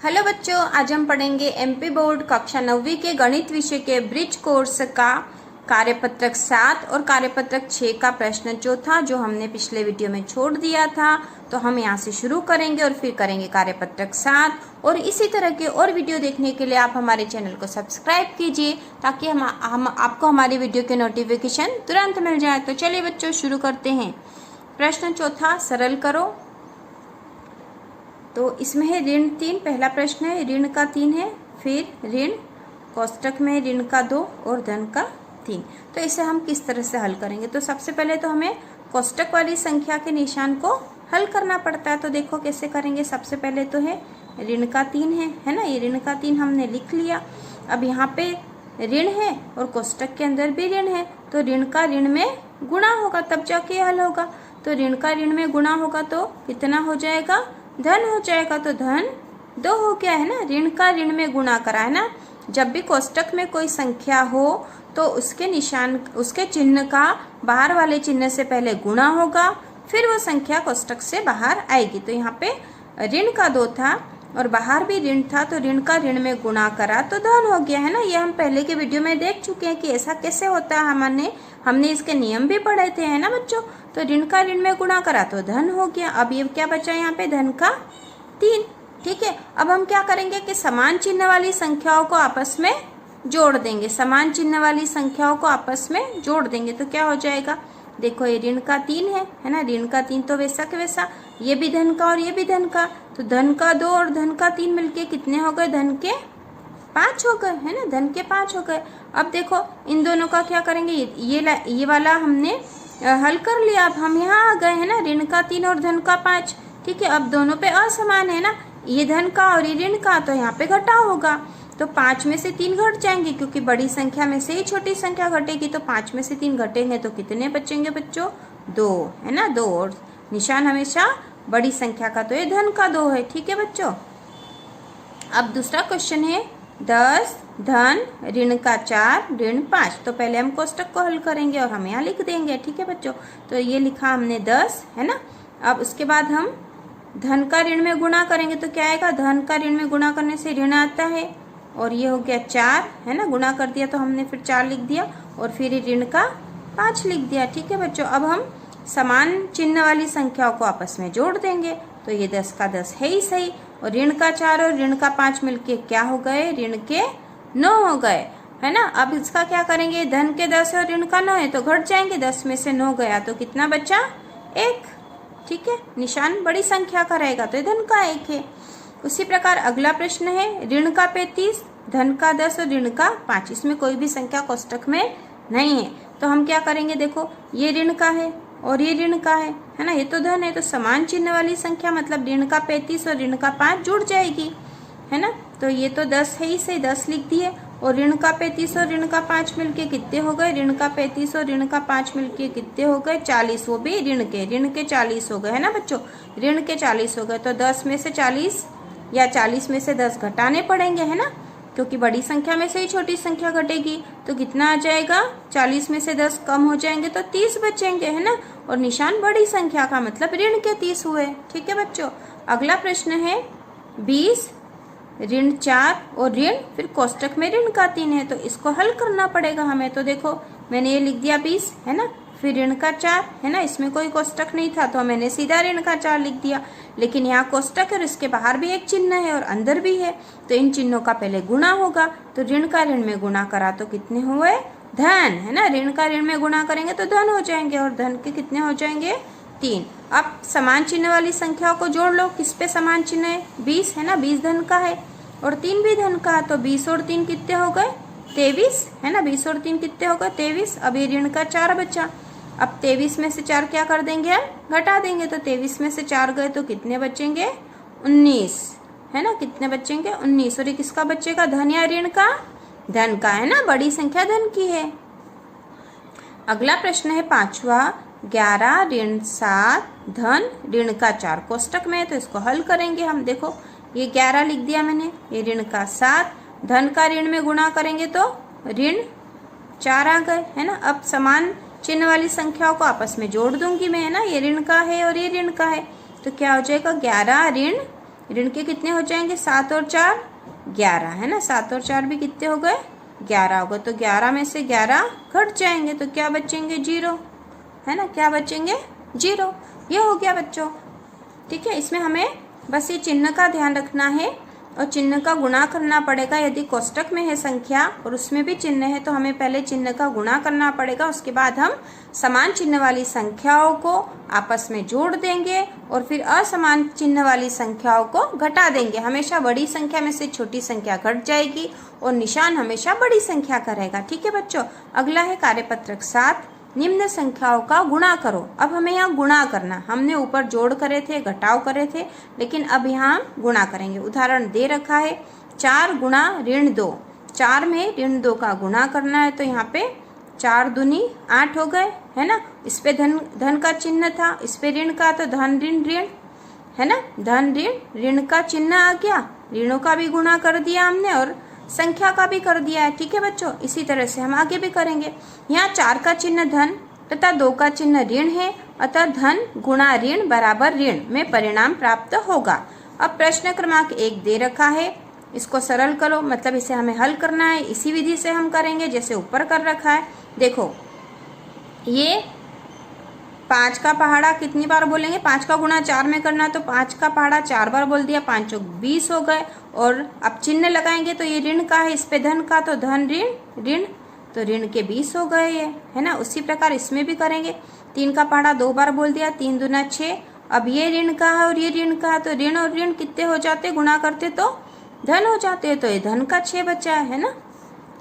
Hello बच्चों, आज हम पढ़ेंगे एमपी बोर्ड कक्षा 9वीं के गणित विषय के ब्रिज कोर्स का कार्यपत्रक 7 और कार्यपत्रक 6 का प्रश्न चौथा, जो हमने पिछले वीडियो में छोड़ दिया था। तो हम यहाँ से शुरू करेंगे और फिर करेंगे कार्यपत्रक 7। और इसी तरह के और वीडियो देखने के लिए आप हमारे चैनल को सब्सक्राइब कीजिए, ताकि हम आपको हमारी वीडियो के नोटिफिकेशन तुरंत मिल जाए। तो चलिए बच्चों, शुरू करते हैं। प्रश्न चौथा, सरल करो। तो इसमें है ऋण 3। पहला प्रश्न है ऋण का 3 है, फिर ऋण कोष्टक में ऋण का 2 और धन का 3। तो इसे हम किस तरह से हल करेंगे? तो सबसे पहले तो हमें कोष्टक वाली संख्या के निशान को हल करना पड़ता है। तो देखो कैसे करेंगे। सबसे पहले तो है ऋण का 3 है ना, ये ऋण का 3 हमने लिख लिया। अब यहाँ पे ऋण है और कोष्टक के अंदर भी ऋण है, तो ऋण का ऋण में गुणा होगा, तब जाके हल होगा। तो ऋण का ऋण में गुणा होगा तो कितना हो जाएगा? धन हो जाएगा। तो धन 2 हो गया है ना, ऋण का ऋण में गुणा करा है ना। जब भी कोष्टक में कोई संख्या हो तो उसके निशान, उसके चिन्ह का बाहर वाले चिन्ह से पहले गुणा होगा, फिर वो संख्या कोष्टक से बाहर आएगी। तो यहाँ पे ऋण का 2 था और बाहर भी ऋण था, तो ऋण का ऋण में गुणा करा तो धन हो गया है ना। ये हम पहले के वीडियो में देख चुके हैं कि ऐसा कैसे होता है। हमने इसके नियम भी पढ़े थे, है ना बच्चों। तो ऋण का ऋण में गुणा करा तो धन हो गया। अब ये क्या बचा यहाँ पे? धन का 3। ठीक है। अब हम क्या करेंगे कि समान चिन्ह वाली संख्याओं को आपस में जोड़ देंगे। समान चिन्ह वाली संख्याओं को आपस में जोड़ देंगे तो क्या हो जाएगा? देखो, ये ऋण का 3 है ना। ऋण का 3 तो वैसा के वैसा, ये भी धन का और ये भी धन का। तो धन का 2 और धन का 3 मिलके कितने हो गए? धन के 5 हो गए, है ना। धन के 5 हो गए। अब देखो इन दोनों का क्या करेंगे? ये वाला हमने हल कर लिया। अब हम यहाँ आ गए, है ना। ऋण का 3 और धन का 5। ठीक है। अब दोनों पे असमान है ना, ये धन का और ये ऋण का, तो यहाँ पे घटाव होगा। तो 5 में से 3 घट जाएंगे, क्योंकि बड़ी संख्या में से ही छोटी संख्या घटेगी। तो 5 में से 3 घटेंगे तो कितने बचेंगे बच्चों? 2, है ना। 2, और निशान हमेशा बड़ी संख्या का, तो ये धन का 2 है। ठीक है बच्चों। अब दूसरा क्वेश्चन है 10 धन ऋण का 4 ऋण 5। तो पहले हम कोष्टक को हल करेंगे और हम यहाँ लिख देंगे। ठीक है बच्चों। तो ये लिखा हमने 10, है ना। अब उसके बाद हम धन का ऋण में गुणा करेंगे तो क्या आएगा? धन का ऋण में गुणा करने से ऋण आता है, और ये हो गया 4, है ना। गुणा कर दिया तो हमने फिर 4 लिख दिया, और फिर ऋण का 5 लिख दिया। ठीक है बच्चों। अब हम समान चिन्ह वाली संख्याओं को आपस में जोड़ देंगे। तो ये 10 का 10 है ही सही, और ऋण का 4 और ऋण का 5 मिलके क्या हो गए? ऋण के 9 हो गए, है ना। अब इसका क्या करेंगे? धन के 10 और ऋण का 9 है तो घट जाएंगे। 10 में से 9 गया तो कितना बचा? 1। ठीक है। निशान बड़ी संख्या का रहेगा तो ये धन का 1 है। उसी प्रकार अगला प्रश्न है ऋण का 35 धन का 10 और ऋण का 5। इसमें कोई भी संख्या कोष्टक में नहीं है, तो हम क्या करेंगे? देखो, ये ऋण का है और ये ऋण का है ना। ये तो धन है, तो समान चिन्ह वाली संख्या मतलब ऋण का 35 और ऋण का 5 जुड़ जाएगी, है ना। तो ये तो 10 है ही सही, 10 लिख दिए। और ऋण का 35 और ऋण का 5 मिलके कितने हो गए? ऋण का 35 और ऋण का 5 मिलके कितने हो गए? 40। वो भी ऋण के 40 हो गए, है ना बच्चों। ऋण के 40 हो गए। तो 10 में से 40 या 40 में से 10 घटाने पड़ेंगे, है ना, क्योंकि बड़ी संख्या में से ही छोटी संख्या घटेगी। तो कितना आ जाएगा? 40 में से 10 कम हो जाएंगे तो 30 बचेंगे, है ना। और निशान बड़ी संख्या का मतलब ऋण के 30 हुए। ठीक है बच्चों। अगला प्रश्न है 20 ऋण 4 और ऋण, फिर कोष्टक में ऋण का 3 है, तो इसको हल करना पड़ेगा हमें। तो देखो, मैंने ये लिख दिया 20, है ना। फिर ऋण का 4, है ना। इसमें कोई कोष्टक नहीं था तो मैंने सीधा ऋण का 4 लिख दिया। लेकिन यहाँ कोष्टक है और इसके बाहर भी एक चिन्ह है और अंदर भी है, तो इन चिन्हों का पहले गुणा होगा। तो ऋण का ऋण में गुणा करा तो कितने हुए? धन, है ना। ऋण का ऋण में गुणा करेंगे तो धन हो जाएंगे, और धन के कितने हो जाएंगे? 3। अब समान चिन्ह वाली संख्याओं को जोड़ लो। किस पे समान चिन्ह है? 20, है ना। 20 धन का है और 3 भी धन का, तो 20 और 3 कितने हो गए? 23, है ना। 20 और 3 कितने हो गए? 23। अब ये ऋण का 4 बचा। अब 23 में से 4 क्या कर देंगे? घटा देंगे। तो 23 में से 4 गए तो कितने बचेंगे? 19, है ना। कितने बचेंगे? 19। और ये किसका बचेगा? धन या ऋण का? धन का, है ना। बड़ी संख्या धन की है। अगला प्रश्न है 5वां 11 ऋण 7 धन ऋण का 4। कोष्टक में है तो इसको हल करेंगे हम। देखो, ये 11 लिख दिया मैंने, ये ऋण का 7, धन का ऋण में गुणा करेंगे तो ऋण 4 आ गए, है ना। अब समान चिन्ह वाली संख्याओं को आपस में जोड़ दूंगी मैं, है ना। ये ऋण का है और ये ऋण का है, तो क्या हो जाएगा? 11 ऋण ऋण के कितने हो जाएंगे, 7 और 4 11, है ना। 7 और 4 भी कितने हो गए, 11 हो गए। तो 11 में से 11 घट जाएंगे तो क्या बचेंगे, 0, है ना। क्या बचेंगे, 0। ये हो गया बच्चों, ठीक है। इसमें हमें बस ये चिन्ह का ध्यान रखना है और चिन्ह का गुणा करना पड़ेगा। यदि कोष्टक में है संख्या और उसमें भी चिन्ह है तो हमें पहले चिन्ह का गुणा करना पड़ेगा, उसके बाद हम समान चिन्ह वाली संख्याओं को आपस में जोड़ देंगे और फिर असमान चिन्ह वाली संख्याओं को घटा देंगे। हमेशा बड़ी संख्या में से छोटी संख्या घट जाएगी और निशान हमेशा बड़ी संख्या का रहेगा, ठीक है बच्चों। अगला है कार्यपत्रक 7, निम्न संख्याओं का गुणा करो। अब हमें यहाँ गुणा करना, हमने ऊपर जोड़ करे थे, घटाव करे थे, लेकिन अब यहाँ हम गुणा करेंगे। उदाहरण दे रखा है 4 गुणा ऋण 2, 4 में ऋण 2 का गुणा करना है। तो यहाँ पे 4 दूनी 8 हो गए, है ना। इस पे धन का चिन्ह था, इस पे ऋण का, तो धन ऋण ऋण, है ना। धन ऋण, ऋण का चिन्ह आ गया, ऋणों का भी गुणा कर दिया हमने और संख्या का भी कर दिया है, ठीक है बच्चों। इसी तरह से हम आगे भी करेंगे। यहाँ 4 का चिन्ह धन तथा 2 का चिन्ह ऋण है, अतः धन गुणा ऋण बराबर ऋण में परिणाम प्राप्त होगा। अब प्रश्न क्रमांक 1 दे रखा है, इसको सरल करो, मतलब इसे हमें हल करना है। इसी विधि से हम करेंगे जैसे ऊपर कर रखा है। देखो ये 5 का पहाड़ा कितनी बार बोलेंगे, 5 का गुणा 4 में करना, तो 5 का पहाड़ा 4 बार बोल दिया, 5 चौक 20 हो गए। और अब चिन्ह लगाएंगे तो ये ऋण का है, इस पे धन का, तो धन ऋण ऋण, तो ऋण के 20 हो गए ये, है ना। उसी प्रकार इसमें भी करेंगे। 3 का पहाड़ा 2 बार बोल दिया, 3 दूना 6। अब ये ऋण का है और ये ऋण का है, तो ऋण और ऋण कितने हो जाते, गुणा करते तो धन हो जाते हैं, तो ये धन का 6 बचा है ना।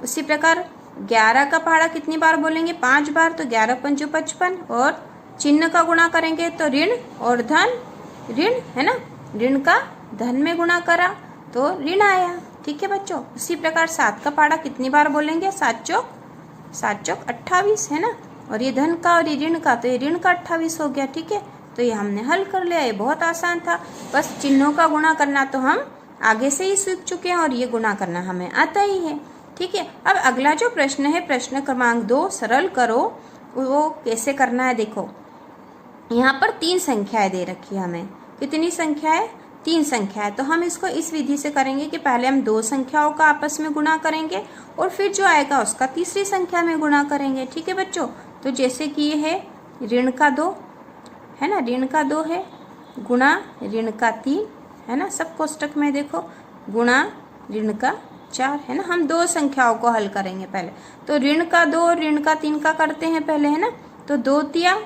उसी प्रकार 11 का पहाड़ा कितनी बार बोलेंगे, 5 बार, तो 11 पंचो 55। और चिन्ह का गुणा करेंगे तो ऋण और धन ऋण, है ना। ऋण का धन में गुणा करा तो ऋण आया, ठीक है बच्चों। उसी प्रकार 7 का पहाड़ा कितनी बार बोलेंगे, 7 चौक 28, है ना। और ये धन का और ये ऋण का, तो ये ऋण का 28 हो गया, ठीक है। तो ये हमने हल कर लिया, ये बहुत आसान था। बस चिन्हों का गुणा करना तो हम आगे से ही सीख चुके हैं और ये गुणा करना हमें आता ही है, ठीक है। अब अगला जो प्रश्न है, प्रश्न क्रमांक 2, सरल करो। वो कैसे करना है, देखो यहाँ पर 3 संख्याएं दे रखी है हमें। कितनी संख्या है, 3 संख्या है। तो हम इसको इस विधि से करेंगे कि पहले हम 2 संख्याओं का आपस में गुणा करेंगे और फिर जो आएगा उसका तीसरी संख्या में गुणा करेंगे, ठीक है बच्चों। तो जैसे कि ये है ऋण का 2, है ना, ऋण का 2 है, गुणा ऋण का 3, है ना। सब कोष्टक में देखो, गुणा ऋण का 4, है ना। हम 2 संख्याओं को हल करेंगे पहले। तो ऋण का 2 और ऋण का 3 का करते हैं पहले, है ना। तो 2 तिया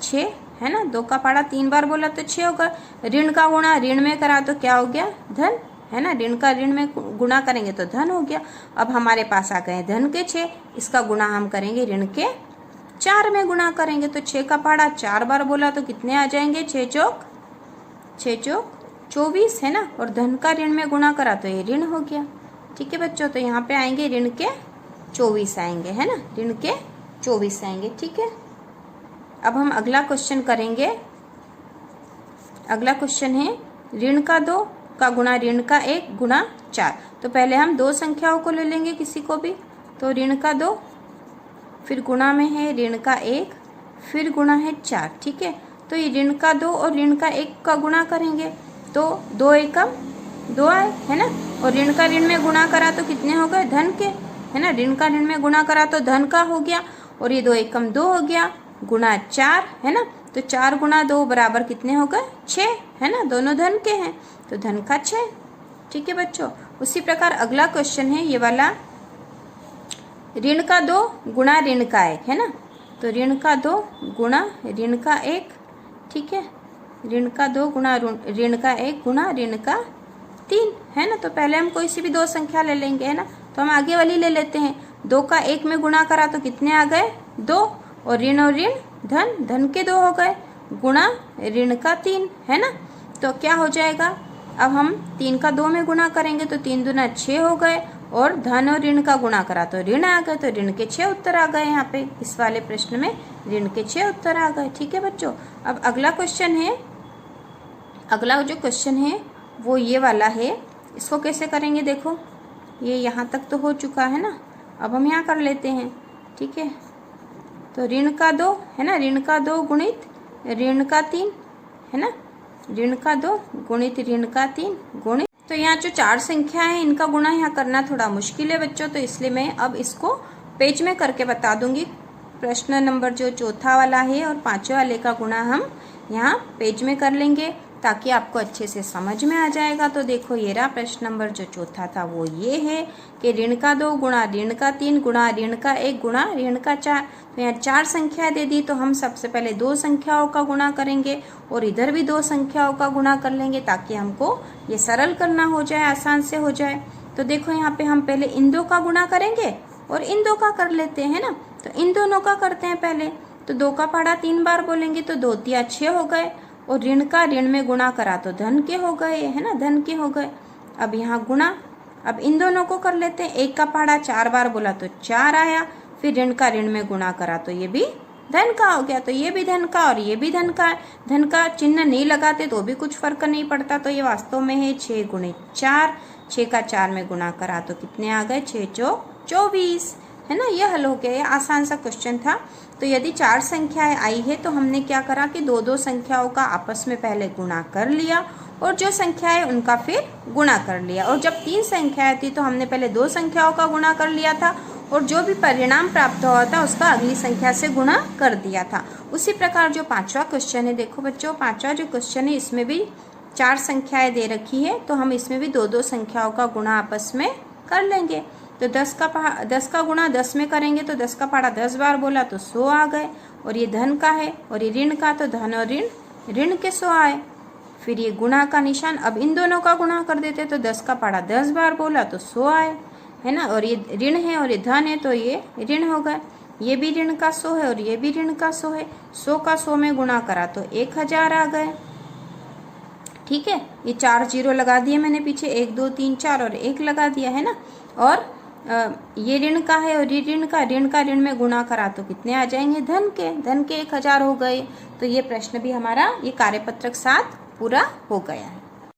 6, है ना। 2 का पहाड़ा 3 बार बोला तो 6 होगा। ऋण का गुणा ऋण में करा तो क्या हो गया, धन, है ना। ऋण का ऋण में गुणा करेंगे तो धन हो गया। अब हमारे पास आ गए धन के 6, इसका गुणा हम करेंगे ऋण के 4 में गुणा करेंगे। तो 6 का पहाड़ा 4 बार बोला तो कितने आ जाएंगे, 6 चौक 24, है ना। और धन का ऋण में गुणा करा तो ये ऋण हो गया, ठीक है बच्चों। तो यहाँ पे आएंगे ऋण के 24 आएंगे, है ना, ऋण के 24 आएंगे, ठीक है। अब हम अगला क्वेश्चन करेंगे। अगला क्वेश्चन है ऋण का 2 का गुणा ऋण का 1 गुणा 4। तो पहले हम 2 संख्याओं को ले लेंगे किसी को भी। तो ऋण का 2, फिर गुणा में है ऋण का 1, फिर गुणा है 4, ठीक है। तो ये ऋण का 2 और ऋण का 1 का गुणा करेंगे तो 2 एकम 2 आए, है ना। और ऋण का ऋण में गुणा करा तो कितने हो गए, धन के, है ना। ऋण का ऋण में गुणा करा तो धन का हो गया और ये 2 एकम 2 हो गया, गुणा 4, है ना। तो 4 गुणा 2 बराबर कितने हो गए, 6, है ना। दोनों धन के हैं तो धन का 6, ठीक है बच्चों। उसी प्रकार अगला क्वेश्चन है ये वाला, ऋण का 2 गुणा ऋण का 1, है ना। तो ऋण का 2 गुणा ऋण का 1, ठीक है। ऋण का 2 गुणा ऋण का 1 गुणा ऋण का 3, है ना। तो पहले हम कोई सी भी 2 संख्या ले लेंगे, है ना। तो हम आगे वाली ले लेते हैं। 2 का 1 में गुणा करा तो कितने आ गए, 2, और ऋण धन के 2 हो गए, गुणा ऋण का 3, है ना। तो क्या हो जाएगा, अब हम 3 का 2 में गुणा करेंगे तो 3 दूना 6 हो गए, और धन और ऋण का गुणा करा तो ऋण आ गए, तो ऋण के 6 उत्तर आ गए। यहाँ पे इस वाले प्रश्न में ऋण के 6 उत्तर आ गए, ठीक है बच्चों। अब अगला क्वेश्चन है, अगला जो क्वेश्चन है वो ये वाला है। इसको कैसे करेंगे, देखो ये यहाँ तक तो हो चुका है ना। अब हम यहाँ कर लेते हैं, ठीक है। तो ऋण का 2, है ना, ऋण का 2 गुणित ऋण का 3, है ना। ऋण का 2 गुणित ऋण का 3 गुणित, तो यहाँ जो 4 संख्या है इनका गुणा यहाँ करना थोड़ा मुश्किल है बच्चों, तो इसलिए मैं अब इसको पेज में करके बता दूंगी। प्रश्न नंबर जो चौथा वाला है और 5वें वाले का गुणा हम यहाँ पेज में कर लेंगे ताकि आपको अच्छे से समझ में आ जाएगा। तो देखो ये रहा प्रश्न नंबर जो चौथा था वो ये है कि ऋण का 2 गुणा ऋण का 3 गुणा ऋण का 1 गुणा ऋण का 4। तो यहाँ 4 संख्याएं दे दी, तो हम सबसे पहले 2 संख्याओं का गुणा करेंगे और इधर भी 2 संख्याओं का गुणा कर लेंगे ताकि हमको ये सरल करना हो जाए, आसान से हो जाए। तो देखो यहाँ पे हम पहले इन 2 का गुणा करेंगे और इन 2 का कर लेते हैं ना, तो इन दोनों का करते हैं पहले। तो 2 का पहाड़ा 3 बार बोलेंगे तो 2 तिया 6 हो गए, और ऋण का ऋण में गुणा करा तो धन के हो गए, है ना, धन के हो गए। अब यहाँ गुणा, अब इन दोनों को कर लेते हैं। 1 का पहाड़ा 4 बार बोला तो 4 आया, फिर ऋण का ऋण में गुणा करा तो ये भी धन का हो गया, तो ये भी धन का और ये भी धन का है। धन का चिन्ह नहीं लगाते तो भी कुछ फर्क नहीं पड़ता, तो ये वास्तव में है 6 गुणित 4। 6 का 4 में गुणा करा तो कितने आ गए, 6 चौक 24, है ना। ये हल हो गया, ये आसान सा क्वेश्चन था। तो यदि 4 संख्याएं आई है तो हमने क्या करा कि 2-2 संख्याओं का आपस में पहले गुणा कर लिया और जो संख्या है उनका फिर गुणा कर लिया। और जब 3 संख्याएं थी तो हमने पहले 2 संख्याओं का गुणा कर लिया था और जो भी परिणाम प्राप्त हुआ था उसका अगली संख्या से गुणा कर दिया था। उसी प्रकार जो 5वां क्वेश्चन है, देखो बच्चों 5वां जो क्वेश्चन है इसमें भी 4 संख्याएं दे रखी है, तो हम इसमें भी 2-2 संख्याओं का गुणा आपस में कर लेंगे। तो 10 का गुणा 10 में करेंगे तो 10 का पहाड़ा 10 बार बोला तो 100 आ गए, और ये धन का है और ये ऋण का, तो धन और ऋण के 100 आए। फिर ये गुणा का निशान, अब इन दोनों का गुणा कर देते तो 10 का पहाड़ा 10 बार बोला तो 100 आए, है ना। और ये ऋण है और ये धन है तो ये ऋण हो गए। ये भी ऋण का 100 है और ये भी ऋण का 100 है। 100 का 100 में गुणा करा तो 1000 आ गए। ठीक है, ये 4 जीरो लगा दिए मैंने पीछे, 1 2 3 4 और 1 लगा दिया, है ना। और ये ऋण का है और ये ऋण का ऋण में गुणा करा तो कितने आ जाएंगे, धन के 1000 हो गए। तो ये प्रश्न भी हमारा ये कार्यपत्रक 7 पूरा हो गया है।